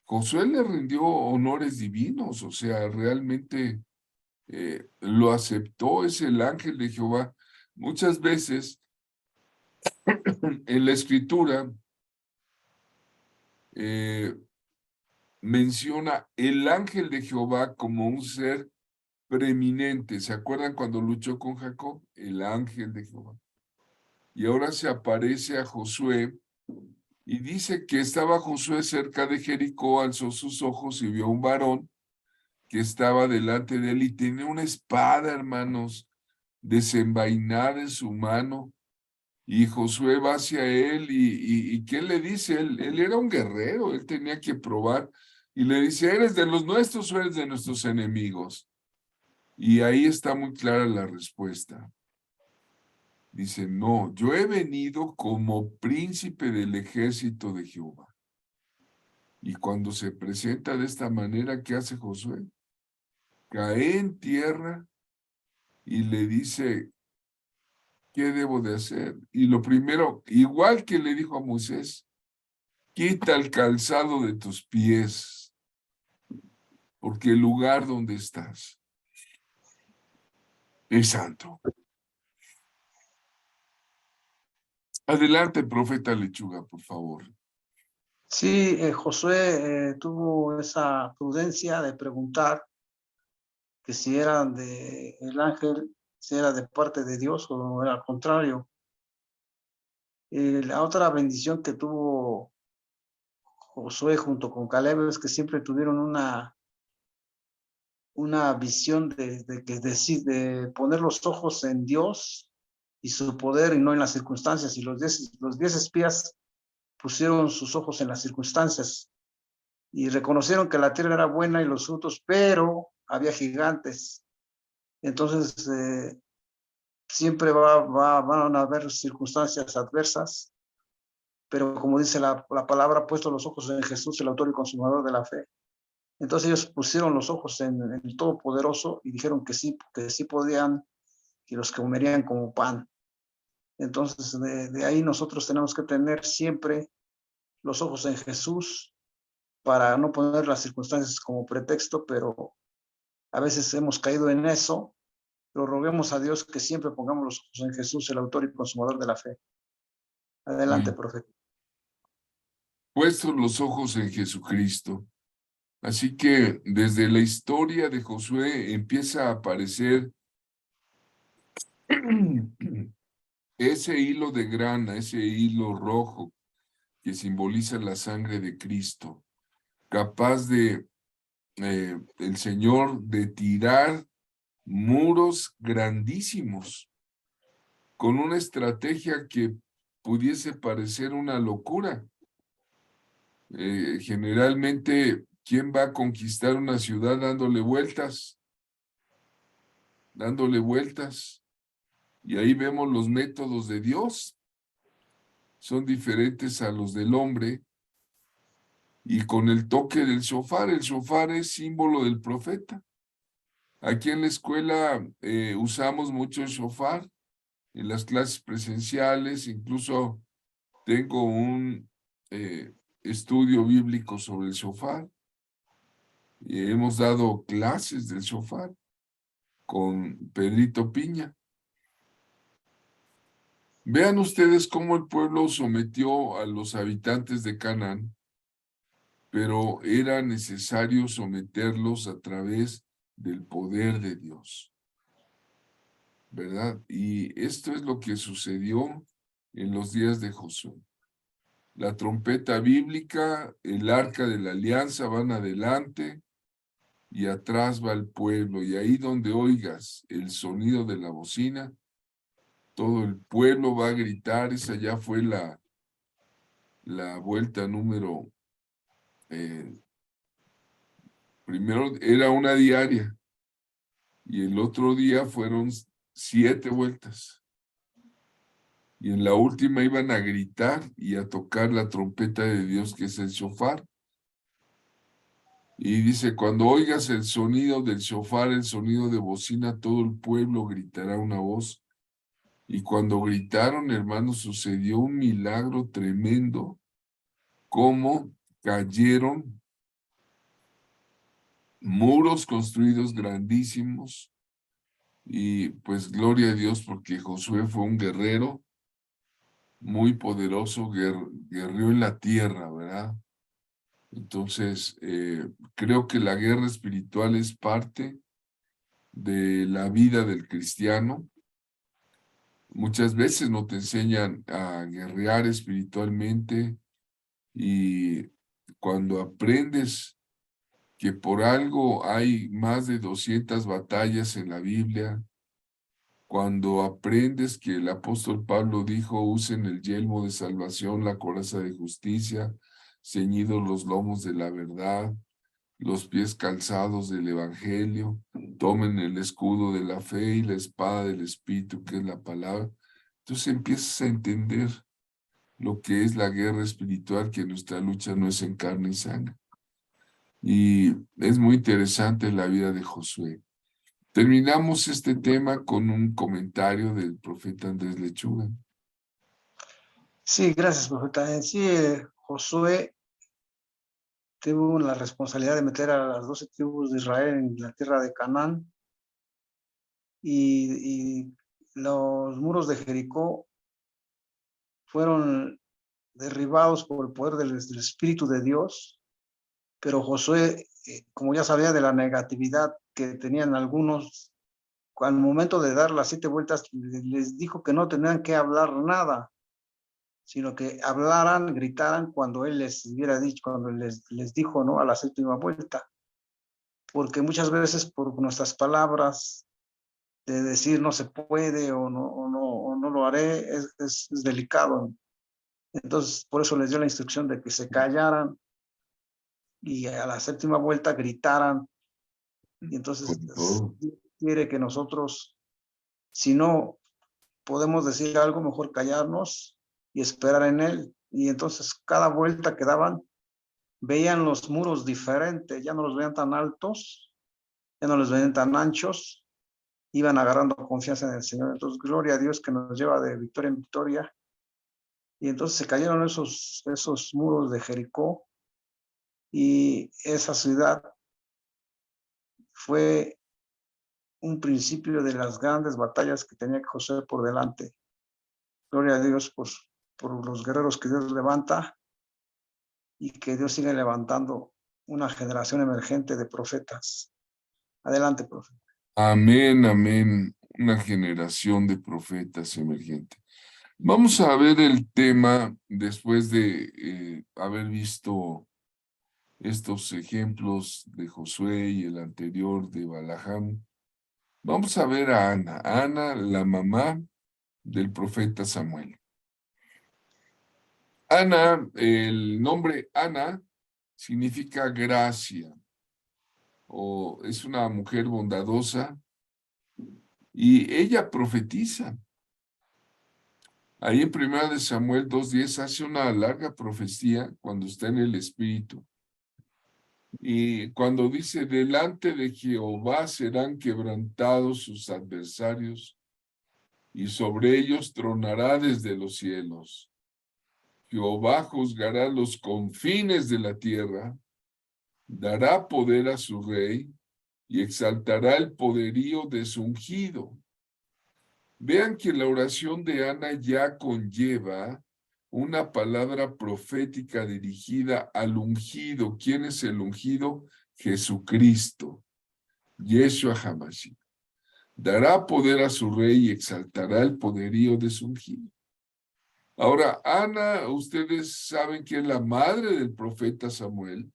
Josué le rindió honores divinos, o sea, realmente lo aceptó, es el ángel de Jehová. Muchas veces en la escritura menciona el ángel de Jehová como un ser preeminente. ¿Se acuerdan cuando luchó con Jacob? El ángel de Jehová. Y ahora se aparece a Josué y dice que estaba Josué cerca de Jericó, alzó sus ojos y vio a un varón que estaba delante de él y tenía una espada, hermanos, desenvainada en su mano. Y Josué va hacia él y ¿qué le dice? Él era un guerrero, él tenía que probar. Y le dice, ¿eres de los nuestros o eres de nuestros enemigos? Y ahí está muy clara la respuesta. Dice, no, yo he venido como príncipe del ejército de Jehová. Y cuando se presenta de esta manera, ¿qué hace Josué? Cae en tierra y le dice, ¿qué debo de hacer? Y lo primero, igual que le dijo a Moisés, quita el calzado de tus pies, porque el lugar donde estás es santo. Adelante, profeta Lechuga, por favor. Sí, Josué tuvo esa prudencia de preguntar que si eran de el ángel, si era de parte de Dios o era al contrario. La otra bendición que tuvo Josué junto con Caleb es que siempre tuvieron una una visión de poner los ojos en Dios y su poder y no en las circunstancias. Y los 10 espías pusieron sus ojos en las circunstancias y reconocieron que la tierra era buena y los frutos, pero había gigantes. Entonces, siempre van a haber circunstancias adversas, pero como dice la palabra, puesto los ojos en Jesús, el autor y consumador de la fe. Entonces ellos pusieron los ojos en el Todopoderoso y dijeron que sí podían y los comerían como pan. Entonces de ahí nosotros tenemos que tener siempre los ojos en Jesús para no poner las circunstancias como pretexto, pero a veces hemos caído en eso, pero roguemos a Dios que siempre pongamos los ojos en Jesús, el autor y consumador de la fe. Adelante, profeta. Puestos los ojos en Jesucristo. Así que desde la historia de Josué empieza a aparecer ese hilo de grana, ese hilo rojo que simboliza la sangre de Cristo, capaz de el Señor de tirar muros grandísimos con una estrategia que pudiese parecer una locura. Generalmente, ¿quién va a conquistar una ciudad dándole vueltas? Dándole vueltas. Y ahí vemos los métodos de Dios. Son diferentes a los del hombre. Y con el toque del shofar, el shofar es símbolo del profeta. Aquí en la escuela usamos mucho el shofar en las clases presenciales, incluso tengo un estudio bíblico sobre el shofar. Y hemos dado clases del shofar con Pedrito Piña. Vean ustedes cómo el pueblo sometió a los habitantes de Canaán, pero era necesario someterlos a través del poder de Dios, ¿verdad? Y esto es lo que sucedió en los días de Josué. La trompeta bíblica, el arca de la alianza van adelante y atrás va el pueblo, y ahí donde oigas el sonido de la bocina, todo el pueblo va a gritar. Esa ya fue la vuelta número, primero era una diaria, y el otro día fueron 7 vueltas. Y en la última iban a gritar y a tocar la trompeta de Dios, que es el shofar. Y dice, cuando oigas el sonido del shofar, el sonido de bocina, todo el pueblo gritará una voz. Y cuando gritaron, hermanos, sucedió un milagro tremendo, como cayeron muros construidos grandísimos. Y pues gloria a Dios, porque Josué fue un guerrero muy poderoso, guerreó en la tierra, ¿verdad? Entonces, creo que la guerra espiritual es parte de la vida del cristiano. Muchas veces no te enseñan a guerrear espiritualmente, y cuando aprendes que por algo hay más de 200 batallas en la Biblia, cuando aprendes que el apóstol Pablo dijo, usen el yelmo de salvación, la coraza de justicia, ceñidos los lomos de la verdad, los pies calzados del evangelio, tomen el escudo de la fe y la espada del espíritu, que es la palabra. Entonces empiezas a entender lo que es la guerra espiritual, que nuestra lucha no es en carne y sangre. Y es muy interesante la vida de Josué. Terminamos este tema con un comentario del profeta Andrés Lechuga. Sí, gracias, profeta. En sí, Josué tuvo la responsabilidad de meter a las 12 tribus de Israel en la tierra de Canaán, y los muros de Jericó fueron derribados por el poder del Espíritu de Dios, pero Josué, como ya sabía de la negatividad que tenían algunos, al momento de dar las 7 vueltas, les dijo que no tenían que hablar nada, sino que hablaran, gritaran cuando él les hubiera dicho, cuando les dijo, ¿no?, a la 7ª vuelta. porque muchas veces por nuestras palabras de decir no se puede o no lo haré, es delicado. Entonces, por eso les dio la instrucción de que se callaran y a la séptima vuelta gritaran. Y entonces Con todo. quiere que nosotros, si no podemos decir algo, mejor callarnos y esperar en él. Y entonces cada vuelta que daban, veían los muros diferentes, ya no los veían tan altos, ya no los veían tan anchos, iban agarrando confianza en el Señor. Entonces, gloria a Dios que nos lleva de victoria en victoria. Y entonces se cayeron esos muros de Jericó, y esa ciudad fue un principio de las grandes batallas que tenía Josué por delante. Gloria a Dios por los guerreros que Dios levanta, y que Dios sigue levantando una generación emergente de profetas. Adelante, profeta. Amén, amén. Una generación de profetas emergentes. Vamos a ver el tema después de haber visto estos ejemplos de Josué y el anterior de Balaam. Vamos a ver a Ana. Ana, la mamá del profeta Samuel. Ana, el nombre Ana significa gracia, o es una mujer bondadosa, y ella profetiza. Ahí en 1 Samuel 2:10 hace una larga profecía cuando está en el Espíritu. Y cuando dice, delante de Jehová serán quebrantados sus adversarios, y sobre ellos tronará desde los cielos. Jehová juzgará los confines de la tierra, dará poder a su rey, y exaltará el poderío de su ungido. Vean que la oración de Ana ya conlleva una palabra profética dirigida al ungido. ¿Quién es el ungido? Jesucristo, Yeshua HaMashiach. Dará poder a su rey y exaltará el poderío de su ungido. Ahora, Ana, ustedes saben que es la madre del profeta Samuel.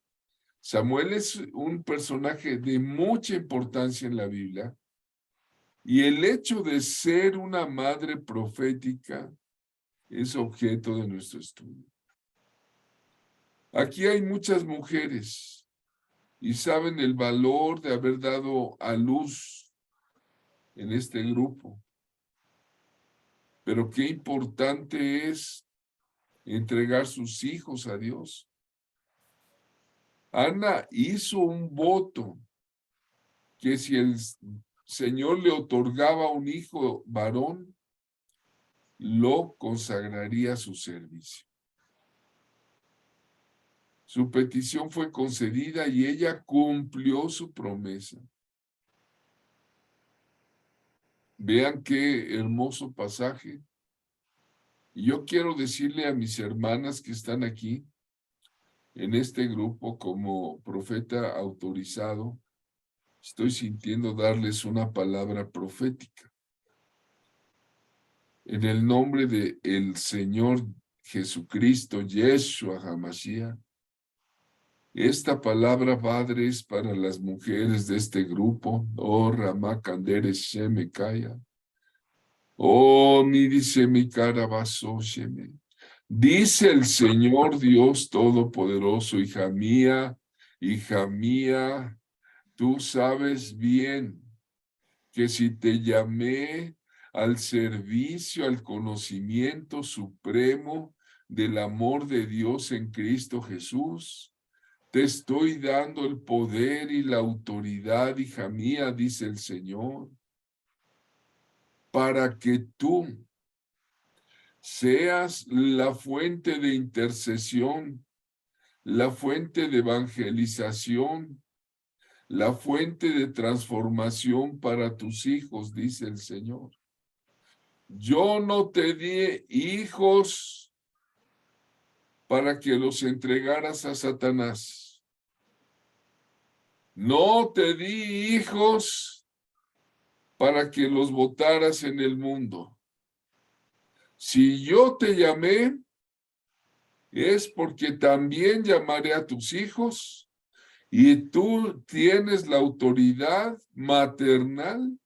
Samuel es un personaje de mucha importancia en la Biblia. Y el hecho de ser una madre profética es objeto de nuestro estudio. Aquí hay muchas mujeres y saben el valor de haber dado a luz en este grupo. Pero qué importante es entregar sus hijos a Dios. Ana hizo un voto que si el Señor le otorgaba un hijo varón, lo consagraría a su servicio. Su petición fue concedida y ella cumplió su promesa. Vean qué hermoso pasaje. Y yo quiero decirle a mis hermanas que están aquí en este grupo como profeta autorizado, estoy sintiendo darles una palabra profética. En el nombre de el Señor Jesucristo, Yeshua HaMashiach, esta palabra, Padre, es para las mujeres de este grupo. Oh, Ramá Kandere Sheme Kaya. Oh, mi dice mi cara vaso Sheme. Dice el Señor Dios Todopoderoso, hija mía, tú sabes bien que si te llamé al servicio, al conocimiento supremo del amor de Dios en Cristo Jesús, te estoy dando el poder y la autoridad, hija mía, dice el Señor, para que tú seas la fuente de intercesión, la fuente de evangelización, la fuente de transformación para tus hijos, dice el Señor. Yo no te di hijos para que los entregaras a Satanás. No te di hijos para que los botaras en el mundo. Si yo te llamé, es porque también llamaré a tus hijos Y tú tienes la autoridad maternal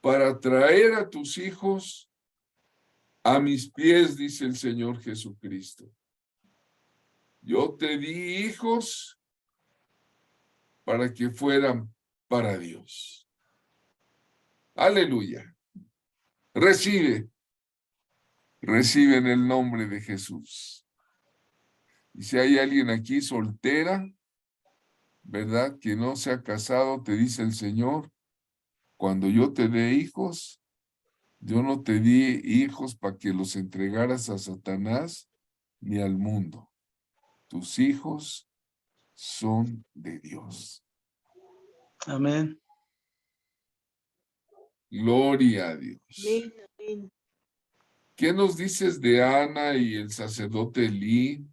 para traer a tus hijos a mis pies, dice el Señor Jesucristo. Yo te di hijos para que fueran para Dios. Aleluya. Recibe en el nombre de Jesús. Y si hay alguien aquí soltera, ¿verdad? Que no se ha casado, te dice el Señor, cuando yo te dé hijos, yo no te di hijos para que los entregaras a Satanás ni al mundo. Tus hijos son de Dios. Amén. Gloria a Dios. Amén, amén. ¿Qué nos dices de Ana y el sacerdote Elí,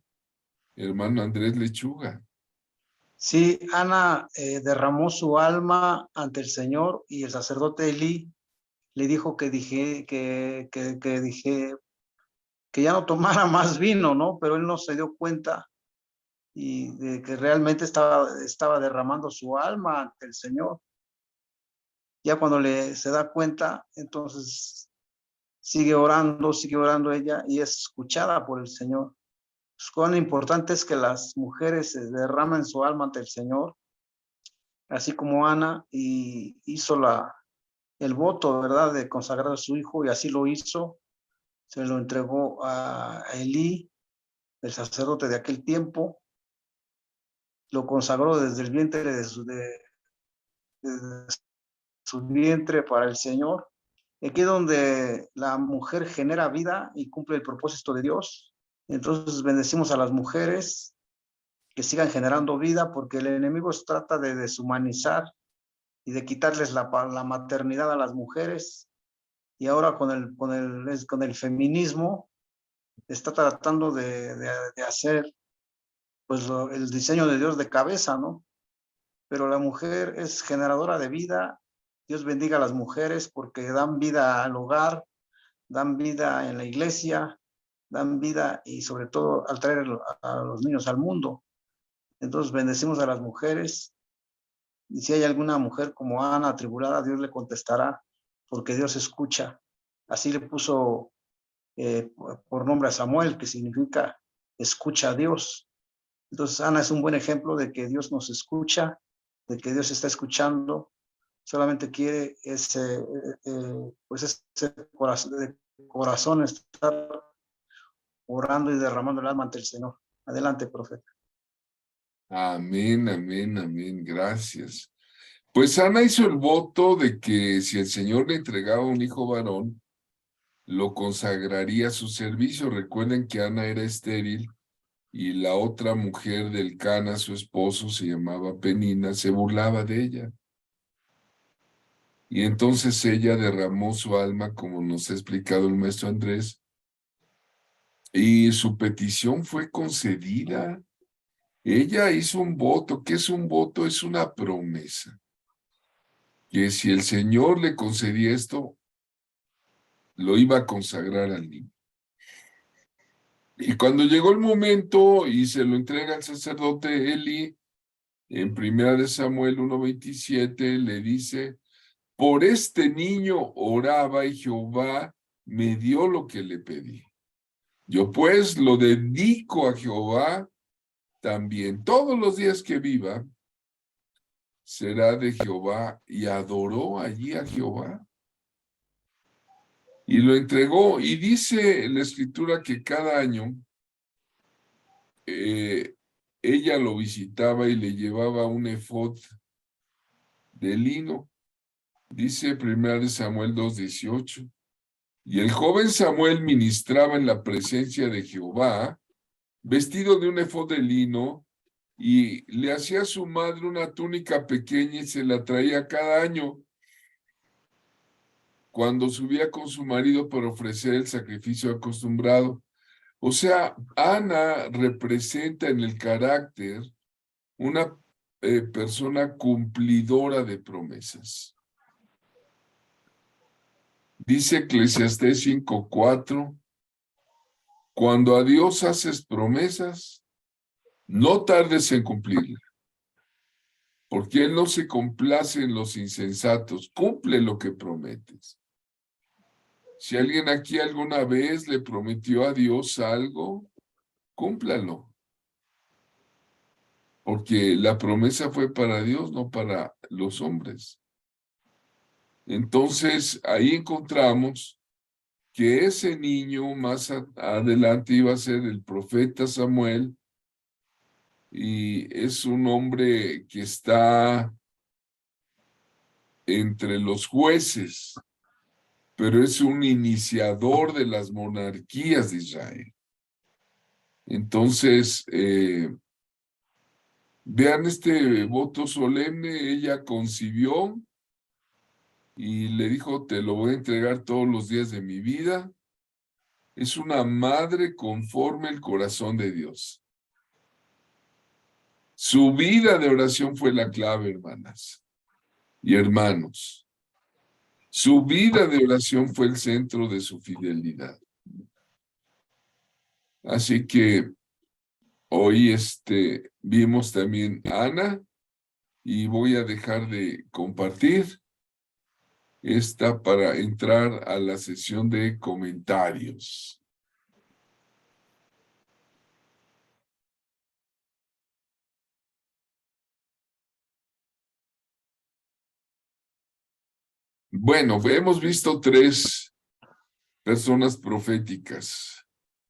hermano Andrés Lechuga? Sí, Ana derramó su alma ante el Señor y el sacerdote Elí le dijo que ya no tomara más vino, ¿no? Pero él no se dio cuenta y de que realmente estaba derramando su alma ante el Señor. Ya cuando se da cuenta, entonces sigue orando ella y es escuchada por el Señor. Pues, cuán importante es que las mujeres derramen su alma ante el Señor, así como Ana y hizo el voto, ¿verdad?, de consagrar a su hijo, y así lo hizo. Se lo entregó a Elí, el sacerdote de aquel tiempo, lo consagró desde el vientre de su vientre para el Señor. Aquí es donde la mujer genera vida y cumple el propósito de Dios. Entonces bendecimos a las mujeres que sigan generando vida, porque el enemigo trata de deshumanizar y de quitarles la maternidad a las mujeres. Y ahora con el feminismo está tratando de hacer pues el diseño de Dios de cabeza, ¿no? Pero la mujer es generadora de vida. Dios bendiga a las mujeres porque dan vida al hogar, dan vida en la iglesia, dan vida y sobre todo al traer a los niños al mundo. Entonces bendecimos a las mujeres, y si hay alguna mujer como Ana atribulada, Dios le contestará, porque Dios escucha. Así le puso por nombre a Samuel, que significa escucha a Dios. Entonces Ana es un buen ejemplo de que Dios nos escucha, de que Dios está escuchando, solamente quiere ese corazón estar orando y derramando el alma ante el Señor. Adelante, profeta. Amén, amén, amén. Gracias. Pues Ana hizo el voto de que si el Señor le entregaba un hijo varón, lo consagraría a su servicio. Recuerden que Ana era estéril y la otra mujer del Cana, su esposo, se llamaba Penina, se burlaba de ella. Y entonces ella derramó su alma, como nos ha explicado el maestro Andrés, y su petición fue concedida. Ella hizo un voto. ¿Qué es un voto? Es una promesa. Que si el Señor le concedía esto, lo iba a consagrar al niño. Y cuando llegó el momento y se lo entrega al sacerdote Eli, en 1 Samuel 1:27 le dice, por este niño oraba y Jehová me dio lo que le pedí. Yo pues lo dedico a Jehová también. Todos los días que viva será de Jehová, y adoró allí a Jehová. Y lo entregó, y dice en la escritura que cada año ella lo visitaba y le llevaba un efod de lino. Dice 1 Samuel 2:18. Y el joven Samuel ministraba en la presencia de Jehová, vestido de un efod de lino, y le hacía a su madre una túnica pequeña y se la traía cada año cuando subía con su marido para ofrecer el sacrificio acostumbrado. O sea, Ana representa en el carácter una persona cumplidora de promesas. Dice Eclesiastés 5:4, cuando a Dios haces promesas, no tardes en cumplirla. Porque Él no se complace en los insensatos, cumple lo que prometes. Si alguien aquí alguna vez le prometió a Dios algo, cúmplalo. Porque la promesa fue para Dios, no para los hombres. Entonces, ahí encontramos que ese niño más adelante iba a ser el profeta Samuel, y es un hombre que está entre los jueces, pero es un iniciador de las monarquías de Israel. Entonces, vean este voto solemne, ella concibió y le dijo, te lo voy a entregar todos los días de mi vida. Es una madre conforme al corazón de Dios. Su vida de oración fue la clave, hermanas y hermanos. Su vida de oración fue el centro de su fidelidad. Así que hoy vimos también a Ana, y voy a dejar de compartir esta para entrar a la sesión de comentarios. Bueno, hemos visto 3 personas proféticas.